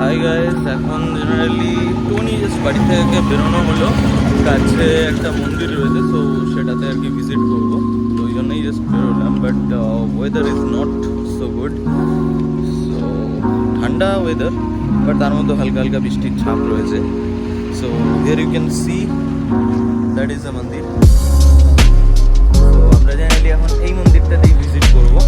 Hi guys, এখন generally Tony just বাড়ি থেকে বেরোনো হলো। কাছে একটা মন্দির রয়েছে, তো সেটাতে আর কি ভিজিট করবো, তো ওই জন্যই জাস্ট বেরোলাম। But weather is not so good, so ঠান্ডা ওয়েদার, বাট তার মধ্যে হালকা হালকা বৃষ্টির ছাপ রয়েছে। So here you can see that is a mandir. তো আমরা জেনারেলি এখন এই মন্দিরটাতেই ভিজিট করবো।